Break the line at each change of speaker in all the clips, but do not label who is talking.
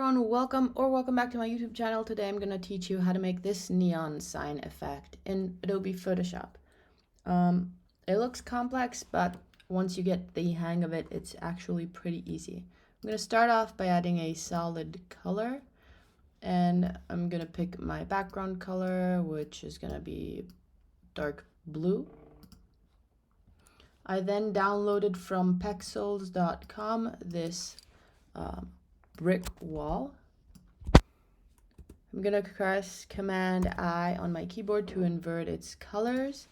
everyone, welcome back to my YouTube channel. Today I'm going to teach you how to make this neon sign effect in Adobe Photoshop. It looks complex, but once you get the hang of it, it's actually pretty easy. I'm going to start off by adding a solid color, and I'm going to pick my background color, which is going to be dark blue. I then downloaded from pexels.com this brick wall. I'm gonna press Command I on my keyboard to invert its colors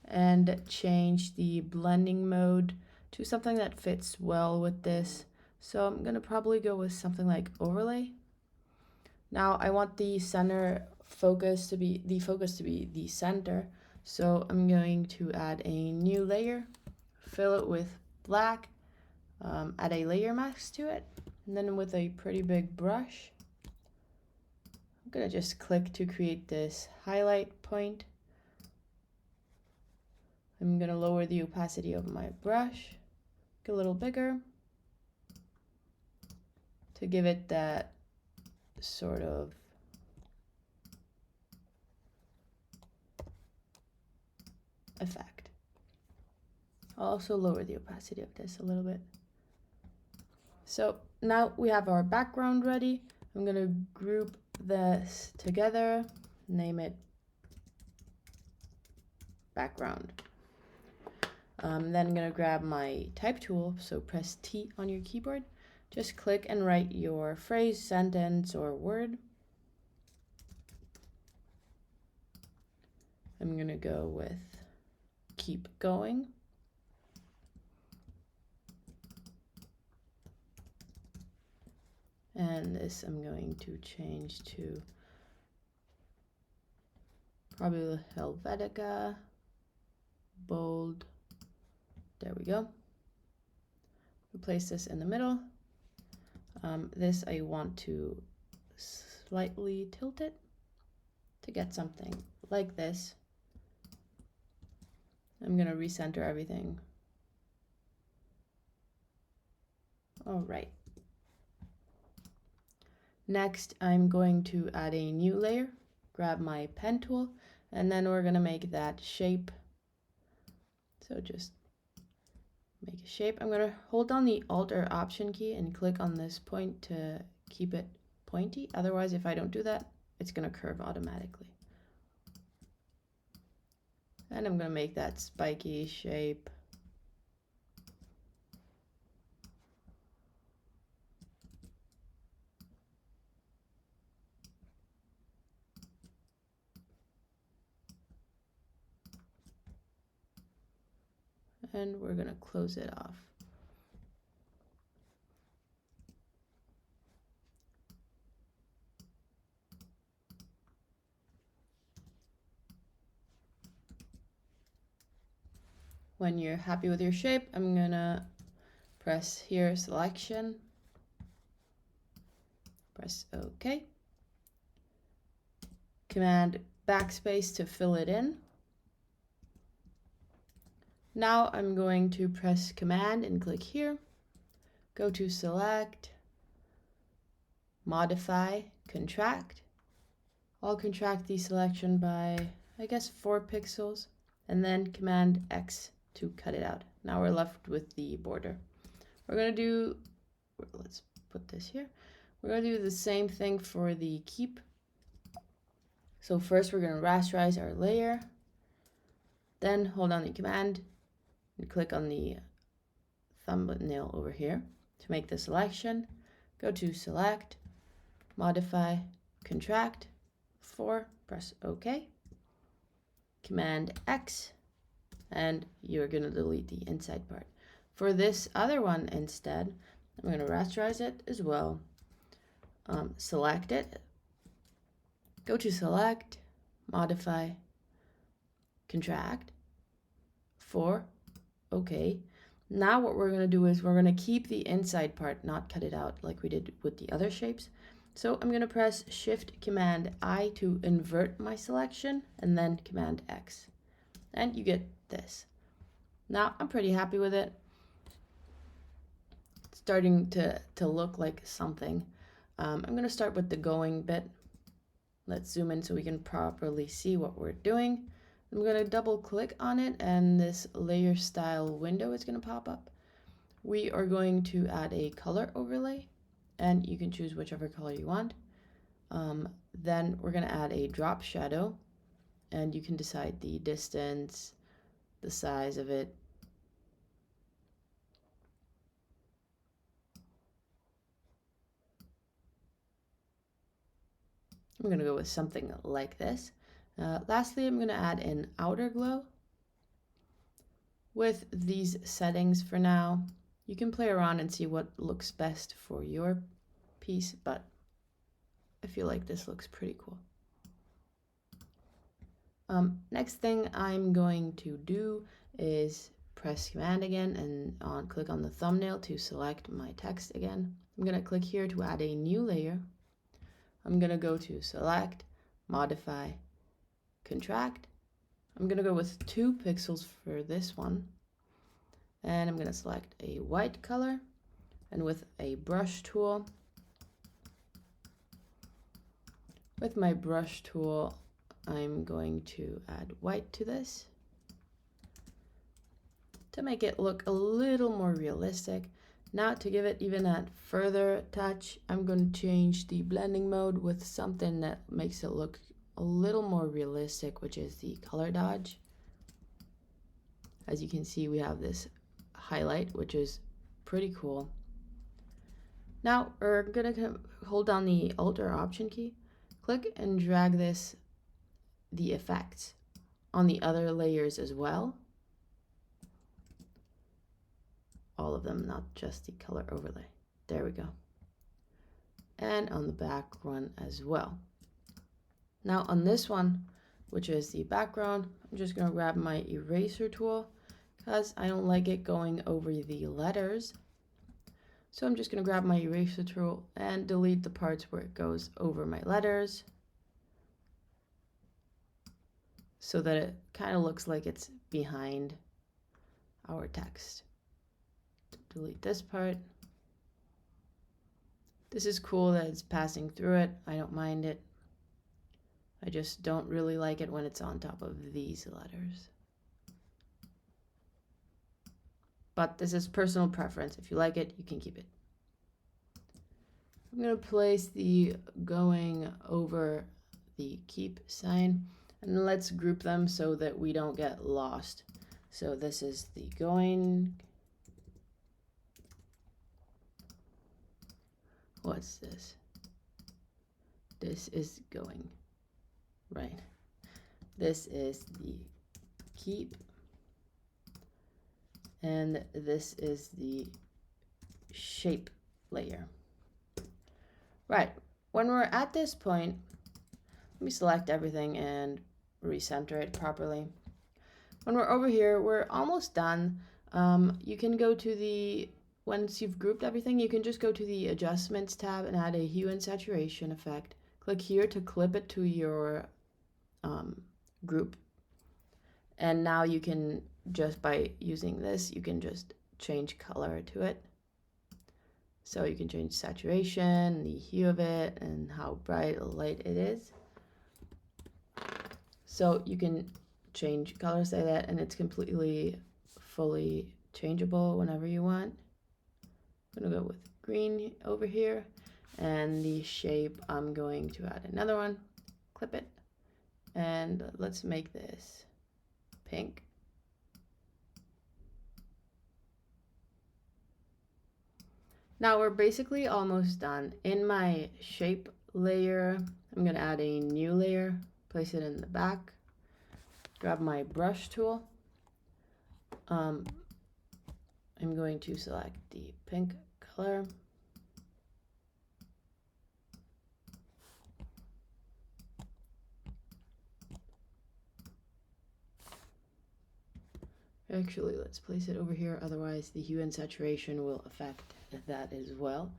and change the blending mode to something that fits well with this. So I'm gonna probably go with something like overlay. Now I want the focus to be the center. So I'm going to add a new layer, fill it with black, add a layer mask to it, and then with a pretty big brush, I'm going to just click to create this highlight point. I'm going to lower the opacity of my brush, get a little bigger to give it that sort of effect. I'll also lower the opacity of this a little bit. So now we have our background ready. I'm going to group this together, name it background. Then I'm going to grab my type tool, so press T on your keyboard. Just click and write your phrase, sentence, or word. I'm going to go with keep going. And this I'm going to change to probably Helvetica, bold. There we go. Place this in the middle. This I want to slightly tilt it to get something like this. I'm going to recenter everything. All right. Next, I'm going to add a new layer, grab my pen tool, and then we're going to make that shape. So just make a shape. I'm going to hold down the Alt or Option key and click on this point to keep it pointy. Otherwise, if I don't do that, it's going to curve automatically. And I'm going to make that spiky shape. And we're going to close it off. When you're happy with your shape, I'm going to press here, selection, press OK. Command backspace to fill it in. Now I'm going to press Command and click here, go to Select, Modify, Contract. I'll contract the selection by, I guess, 4 pixels, and then Command X to cut it out. Now we're left with the border. We're going to do, let's put this here. We're going to do the same thing for the keep. So first we're going to rasterize our layer, then hold down the command and click on the thumbnail over here to make the selection. Go to Select, Modify, Contract, 4, press OK. Command X, and you're going to delete the inside part. For this other one instead, I'm going to rasterize it as well. Select it, go to Select, Modify, Contract, 4, OK. Now what we're going to do is we're going to keep the inside part, not cut it out like we did with the other shapes. So I'm going to press Shift Command I to invert my selection, and then Command X. And you get this. Now I'm pretty happy with it. It's starting to look like something. I'm going to start with the going bit. Let's zoom in so we can properly see what we're doing. I'm going to double click on it and this layer style window is going to pop up. We are going to add a color overlay and you can choose whichever color you want. Then we're going to add a drop shadow and you can decide the distance, the size of it. I'm going to go with something like this. Lastly, I'm going to add an outer glow. With these settings for now, you can play around and see what looks best for your piece, but I feel like this looks pretty cool. Next thing I'm going to do is press Command again and click on the thumbnail to select my text again. I'm going to click here to add a new layer. I'm going to go to Select, Modify, Contract. I'm going to go with 2 pixels for this one. And I'm going to select a white color and with a brush tool. With my brush tool, I'm going to add white to this to make it look a little more realistic. Now to give it even that further touch, I'm going to change the blending mode with something that makes it look a little more realistic, which is the color dodge. As you can see, we have this highlight, which is pretty cool. Now we're going to hold down the Alt or Option key, click and drag the effects on the other layers as well. All of them, not just the color overlay. There we go. And on the back one as well. Now on this one, which is the background, I'm just going to grab my eraser tool because I don't like it going over the letters. So I'm just going to grab my eraser tool and delete the parts where it goes over my letters so that it kind of looks like it's behind our text. Delete this part. This is cool that it's passing through it. I don't mind it. I just don't really like it when it's on top of these letters. But this is personal preference. If you like it, you can keep it. I'm going to place the going over the keep sign. And let's group them so that we don't get lost. So this is the going. What's this? This is going, right? This is the keep. And this is the shape layer. Right, when we're at this point, let me select everything and recenter it properly. When we're over here, we're almost done. You can go to once you've grouped everything, you can just go to the Adjustments tab and add a hue and saturation effect. Click here to clip it to your group. And now you can, just by using this, you can just change color to it. So you can change saturation, the hue of it, and how bright or light it is. So you can change colors like that, and it's completely fully changeable whenever you want. I'm gonna go with green over here, and the shape, I'm going to add another one, clip it, and let's make this pink. Now we're basically almost done. In my shape layer, I'm gonna add a new layer, place it in the back, grab my brush tool. I'm going to select the pink color. Actually, let's place it over here, otherwise the hue and saturation will affect that as well.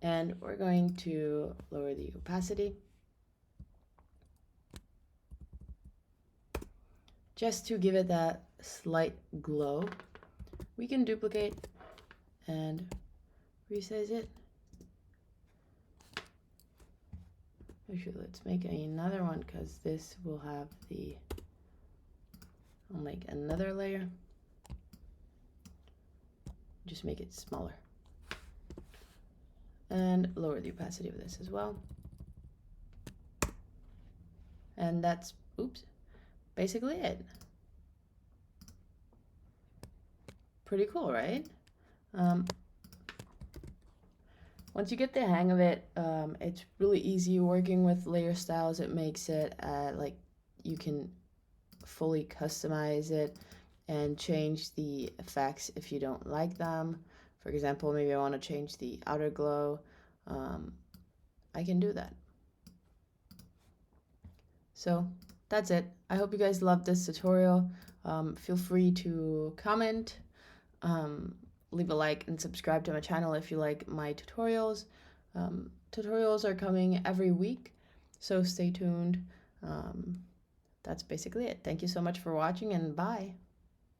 And we're going to lower the opacity just to give it that slight glow. We can duplicate and resize it. Actually, let's make another one because this will have the, I'll make another layer. Just make it smaller. And lower the opacity of this as well. And that's, oops, basically it. Pretty cool, right? Once you get the hang of it, it's really easy working with layer styles. It makes it like you can fully customize it and change the effects if you don't like them. For example, maybe I want to change the outer glow. I can do that. So that's it. I hope you guys loved this tutorial. Feel free to comment, leave a like, and subscribe to my channel if you like my tutorials. Tutorials are coming every week, so stay tuned. That's basically it. Thank you so much for watching, and bye.